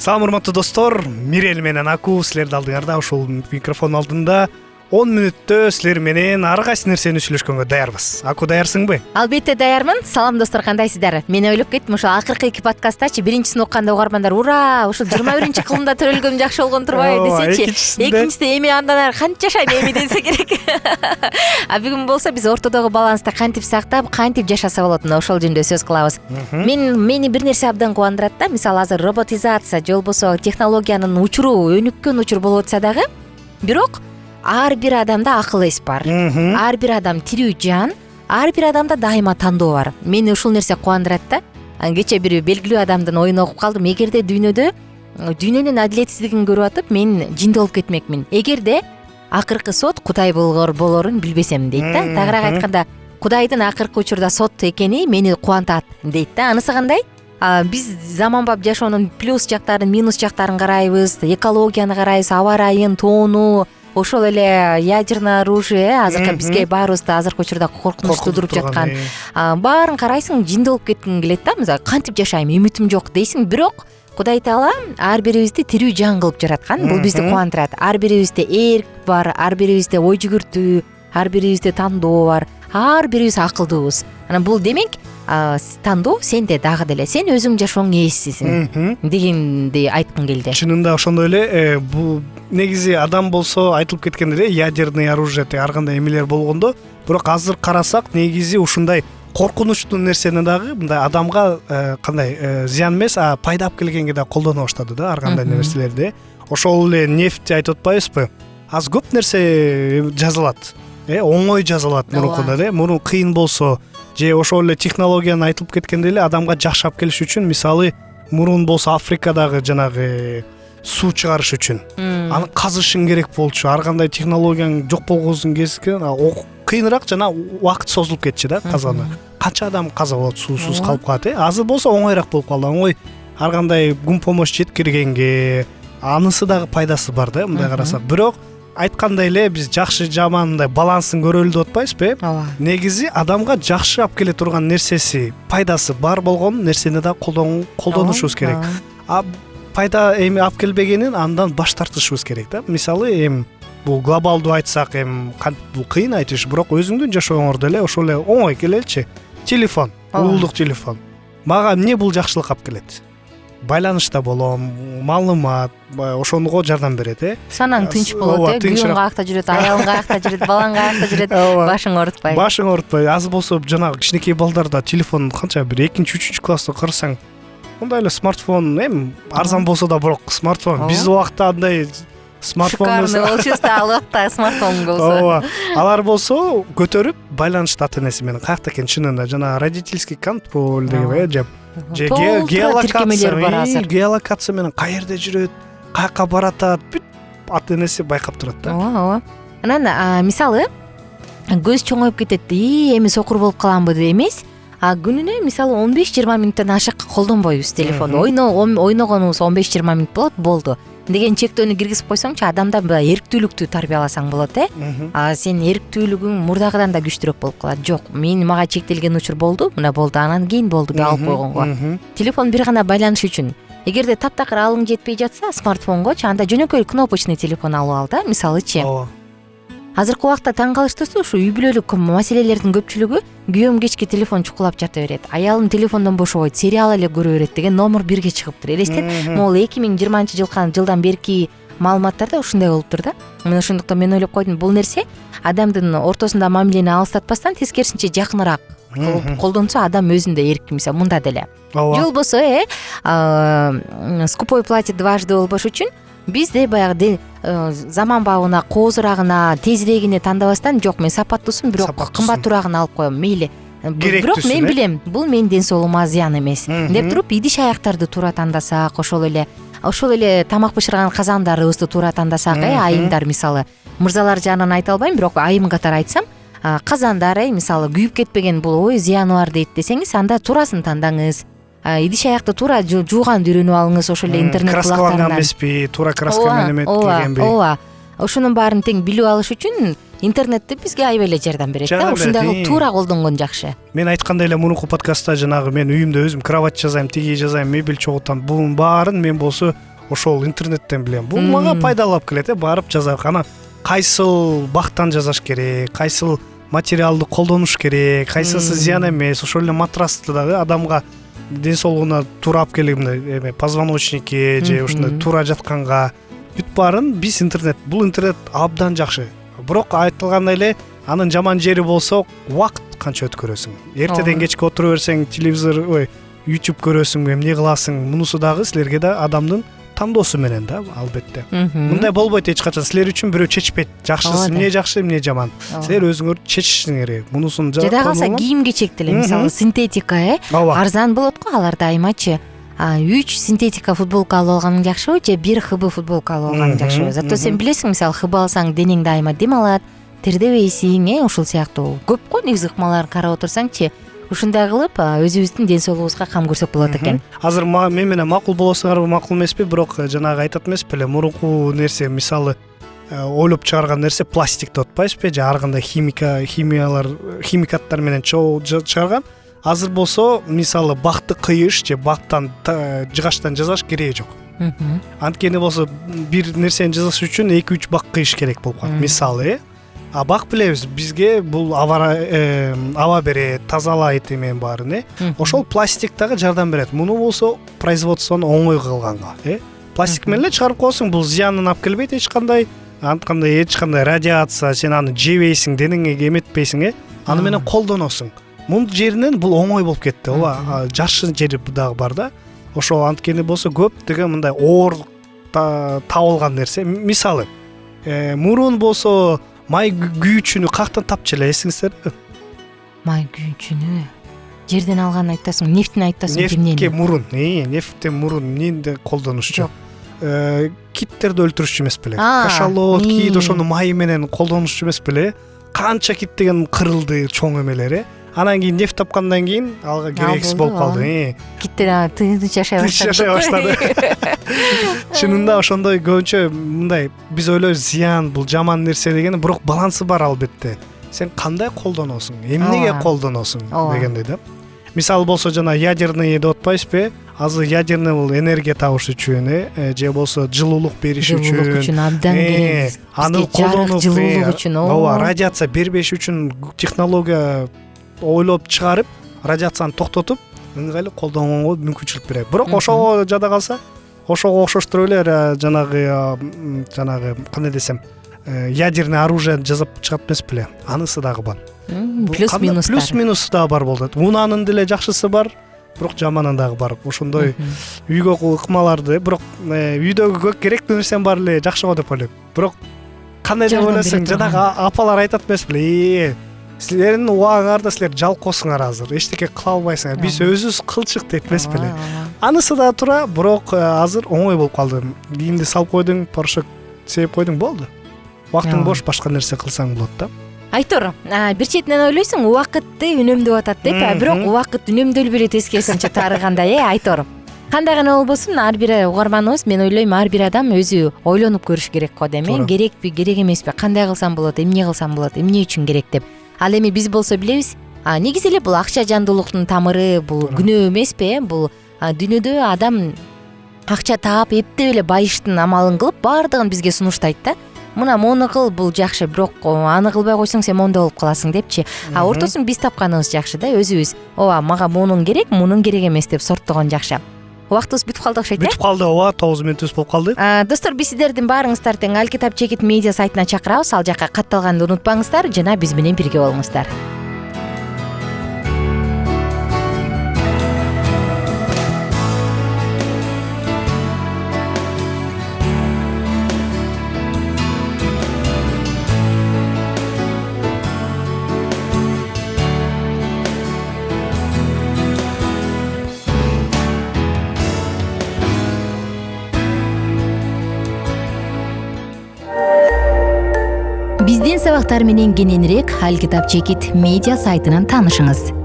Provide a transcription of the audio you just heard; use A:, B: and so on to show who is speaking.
A: Салам урматтуу достор, Мирел менен Аку силердин алдыңарда ушул микрофон алдында 10 мүнөттө силер менен ар кайсы нерсени сүйлөшкөнгө даярбыз. Аку даярсыңбы?
B: Албетте даярмын. Салам достор, кандайсыздар? Мен ойлоп кеттим, ушул акыркы 2 подкасттачы биринчисин укканда угармандар ура, ушул 21-кылымда төрөлгөнүм жакшы болгон турбайбы десечи. Экинчисинде эми андан ары канча жашайм эми десе керек. А бүгүн болсо биз ортодогу балансты кантип сактап, кантип жашаса болот, ошол жөнүндө сөз кылабыз. Мени бир нерсе абдан кубандырат да. Мисалы азыр роботизация же болбосо технологиянын учуру өнүккөн учур болуп атса дагы, бирок ар бир адамда акыл эс бар. Ар бир адам тирүү жан, ар бир адамда дайыма тандоо бар. Мени ушул нерсе кубандырат да. Кече бир белгилүү адамдын оюн окуп калдым. Эгерде дүйнөнүн адилетсиздигин көрүп атып, мен жинди болуп кетмекмин. Эгерде акыркы сот Кудай болорун билбесем дейт да. Тагыраак айтканда, Кудайдын акыркы учурда сот экени мени кубантат дейт да. Анысы кандай? Биз заманбап жашоонун плюс жактарын, минус жактарын карайбыз, экологияны карайбыз, аба ырайын, тоону, ошол эле ядерное оружие азыркы бизге баарыбызды азыркы учурда коркунуч туудуруп жаткан. Баарын карайсың, жинди болуп кеткиң келет да. Мисалы, кантип жашайм, үмүтүм жок дейсиң, бирок Кудай Таала ар бирибизди тирүү жан кылып жараткан. Бул бизди кубандырат. Ар бирибизде эрк бар, ар бирибизде ой жүгүртүү, ар бирибизде тандоо бар, ар бирибиз акылдуубуз. Анан бул демек тандоо сенде дагы деле, сен өзүң жашооңо ээссиң дегенди айткым келди.
A: Чынында ошондой эле. Бул негизи адам болсо айтылып кеткендей ядерный оружие ар кандай эмелер болгондо, бирок азыр карасак негизи ушундай коркунучтуу нерсени дагы мындай адамга кандай зыян эмес, пайда алып келгенге да колдоно баштады да ар кандай нерселерди. Ошол эле нефть айтып атпайбызбы? Аз көп нерсе жазылат. Оңой жазылат мурункуда эле. Мурун кыйын болсо же ошол эле технологияны айтылып кеткендей эле адамга жакшы алып келиш үчүн, мисалы, мурун болсо Африкадагы жанагы суу чыгарыш үчүн аны казышың керек болчу. Ар кандай технологияң жок болгондун кезинде кыйыныраак жана убакыт созулуп кетчү да казганы. Канча адам каза болот, суусуз калып калат. Азыр болсо оңойраак болуп калды. Оңой ар кандай гум помощь жеткиргенге анысы дагы пайдасы бар да, мындай карасак. Бирок айткандай эле биз жакшы жамандай балансын көрөлү деп атпайбызбы? Негизи адамга жакшы алып келе турган нерсеси, пайдасы бар болгон нерсени да колдонушубуз керек. Пайда эми алып келбегенин андан баш тартышыбыз керек да. Мисалы, бул глобалдуу айтсак, бул кыйын айтыш, бирок өзүңдүн жашооңордо эле ошол эле оңой келеличи. Телефон, уулдук телефон. Мага эмне бул жакшылык алып келет? Байланышта болом, маалымат, ошонго жардам берет,
B: Санаң тынч болот, күйөөң каякта жүрөт, аялың каякта жүрөт, балаң каякта жүрөт, башың оорутпайбы.
A: Башың оорутпайбы. Аз болсо жанагы кичинекей балдарда телефон канча бир 2-3 класста карасаң, мындай эле смартфон, арзан болсо да бирок смартфон. Биз убакта андай смартфон
B: шикарный болчубуз да, ал убакта смартфон болсо.
A: Алар болсо көтөрүп байланышты ата-энеси менен каякта экен чынында, жана родительский контроль деген же геолокация менен каерде жүрөт, каяка баратат, бүт ата-энеси байкап турат да.
B: Ооба. Анан мисалы көз чоңоюп кетет, эми сокур болуп каламбы эмес, күнүнө мисалы 15-20 мүнөттөн ашык колдонбойбуз телефонду. Ойногонубуз 15-20 мүнөт болду деген чектөөнү киргизип койсоңчу, адамда эрктүүлүктү тарбияласаң болот, сен эрктүүлүгүң мурдагыдан да күчтүүрөөк болуп калат. Жок, мага чектелген учур болду, мына болду, анан кийин болду деп алып койгонго. Телефон бир гана байланыш үчүн. Эгерде таптакыр алың жетпей жатса смартфонгочу, анда жөнөкөй кнопочный телефон алып ал да, мисалычы. Азыркы убакта таң калыштуусу, ушу үй бүлөлүк маселелердин көпчүлүгү күйөөм кечки телефон чукулап жата берет, аялым телефондон бошобойт, сериал эле көрө берет деген номер 1-ге чыгыптыр. Элестет, могул 2020-жылдан берки маалыматтарда ушундай болуптур да. Мен ошондуктан мен ойлоп койдум, бул нерсе адамдын ортосунда мамилени алыстатпастан тескерисинче жакыныраак колдонсо адам өзүндө эрк, мисалы мында деле. Же болбосо скупой платит дважды болбош үчүн бизде баягы заманбабына, коозурагына, тезирегине тандабастан, жок мен сапаттуусун, бирок кымбаттуураагын алып коем, мейли. Бирок мен билем, бул менин ден соолугума зыян эмес деп туруп, идиш аяктарды туура тандасак, ошол эле тамак бышырган казандарыбызды туура тандасак, айымдар мисалы, мырзалар жагынан айта албайм, бирок айым катары айтсам, казандар мисалы күйүп кетпеген, бул зыяны бар дейт десеңиз, анда туурасын тандаңыз. Идиш аякты туура жууганды үйрөнүп алыңыз, ошол эле интернет булактарынан. Краскаланган
A: эмеспи, туура краска менен эметилгенби?
B: Ооба. Ошонун баарын тең билип алыш үчүн интернетти бизге аябай эле жардам берет да. Ушундагы туура колдонгон жакшы.
A: Мен айткандай эле мурунку подкастта жанагы мен үйүмдө өзүм кровать жасайм, тиги жасайм, мебель чогултам, бунун баарын мен болсо ошол интернеттен билем. Бул мага пайдалуу алып келет, барып жазам. Ана кайсыл бактан жасаш керек, кайсыл материалды колдонуш керек, кайсысы зыян эмес, ошол эле матрасты дагы адамга ден соолугуна туура алып келип эме позвоночникке же ушундай туура жатканга бүт баарын биз бул интернет абдан жакшы. Бирок айтылгандай эле анын жаман жери болсо убакыт канча өткөрөсүң. Эртеден кечке отура берсең, телевизор, YouTube көрөсүң, эмне кыласың? Мунусу дагы силерге да адамдын тандоосу менен да, албетте. Мындай болбойт эч качан. Силер үчүн бирөө чечпейт. Жакшысы эмне жакшы, эмне жаман. Силер өзүңөр чечишиңер керек. Мунусун
B: жада калса кийим-кечек деле, мисалы синтетика, арзан болот го, алар дайымачы 3 синтетика футболка алып алганың жакшыбы же 1 ХБ футболка алып алганың жакшыбы? Зато сен билесиң, мисалы ХБ алсаң денең дайыма дем алат, тердебейсиң, ушул сыяктуу көп го негизи ыкмаларын карап отурсаңчы. Ушундай кылып өзүбүздүн ден соолугубузга кам көрсөк болот экен.
A: Азыр мен менен макул болосуңарбы, макул эмеспи, бирок жанагы айтат эмес беле, мурунку нерсе, мисалы ойлоп чыгарган нерсе пластик деп атпайсызбы, же ар кандай химикаттар менен чыгарган. Азыр болсо, мисалы бакты кыйыш же бактан жыгачтан жасаш кереги жок. Анткени болсо бир нерсени жасаш үчүн 2-3 бак кыйыш керек болуп калат. Мисалы, бак билебиз, бизге бул аба берет, тазалайт эмен баарын, Ошол пластик дагы жардам берет. Муну болсо производствону оңой кылганга, Пластик менен эле чыгарып коесуң, бул зыянын алып келбейт эч кандай радиация, сен аны жебейсиң, денеңе эметпейсиң, аны менен колдоносуң. Мунун жеринен бул оңой болуп кетти, жакшы жери дагы бар да. Ошол анткени болсо көптөгөн мындай оор табылган нерсе. Мисалы, мурун болсо май күйүүчүнү каяктан тапчу эле, эсиңиздерби?
B: Май күйүүчүнү жерден алганын айтасың, нефтин айтасың, эмнени?
A: Нефтке мурун, нефттен мурун эмнени колдонушчу? Киттерди өлтүрүшчү эмес беле? Кашалот, кит ошону май менен колдонушчу эмес беле? Канча кит деген кырылды, чоң эмелер, Анан кийин нефть тапкандан кийин алга керексиз болуп калды.
B: Киттер тыныч жашай баштады.
A: Чынында ошондой көбүнчө мындай биз ойлойбуз зыян, бул жаман нерсе деген, бирок балансы бар албетте. Сен кандай колдоносуң, эмнеге колдоносуң дегендей да. Мисалы болсо жана ядерный деп атпайсызбы? Азыр ядерный бул энергия табыш үчүн, же болсо жылуулук бериш үчүн.
B: Жылуулук үчүн абдан керек. Аны колдонуп, жылуулук үчүн.
A: Радиация бербеш үчүн технология ойлоп чыгарып, радиацияны токтотуп, ыңгайлуу колдонгонго мүмкүнчүлүк берет. Бирок ошого жада калса, ошого окшоштуруп эле жанагы кандай десем, ядерный оружие жасап чыгат эмес беле? Анысы дагы бар. Плюс-минус дагы бар болот. Унанын деле жакшысы бар, бирок жаманы дагы бар. Ошондой үйгө ыкмаларды, бирок үйдөгү керектүү нерсем бар эле, жакшы го деп ойлойм. Бирок кандай деп ойлойсуң, жанагы апалар айтат эмес беле? Силердин убагыңарда силер жалкоосуңар азыр, эчтеке кыла албайсыңар. Биз өзүбүз кылчык дейт эмес беле? Анысы да туура, бирок азыр оңой болуп калды. Кийимди салып койдуң, порошок сепип койдуң, болду. Убактың бош, башка нерсе кылсаң болот да.
B: Айтор, бир четинен ойлойсуң, убакытты үнөмдөп атат деп, бирок убакыт үнөмдөлбөй эле тескерисинче тарыгандай, Айтор. Кандай гана болбосун, ар бир угарманыбыз, мен ойлойм, ар бир адам өзү ойлонуп көрүш керек го дейм. Керекпи, керек эмеспи, кандай кылсам болот, эмне кылсам болот, эмне үчүн керек деп. Ал эми биз болсо билебиз, негизи эле бул акча жандуулуктун тамыры, бул күнөө эмеспи, бул дүйнөдө адам акча таап, эптеп эле байыштын амалын кылып, баардыгын бизге сунуштайт да. Мына мону кыл, бул жакшы, бирок аны кылбай койсоң сен мондо болуп каласың депчи. Ортосун биз тапканыбыз жакшы да, өзүбүз. Мага мунун керек, мунун керек эмес деп сорттогон жакшы. Убактыбыз бүтүп калды окшойт,
A: Бүтүп калды, 9 мүнөтүбүз болуп калды.
B: Достор, биз сиздердин баарыңыздарды тең Алкитап Чекит медиа сайтына чакырабыз. Ал жакка катталганды унутпаңыздар жана биз менен бирге болуңуздар. Биздин сабактар менен кененирээк Алкитап Чекит медиа сайтынан таанышыңыз.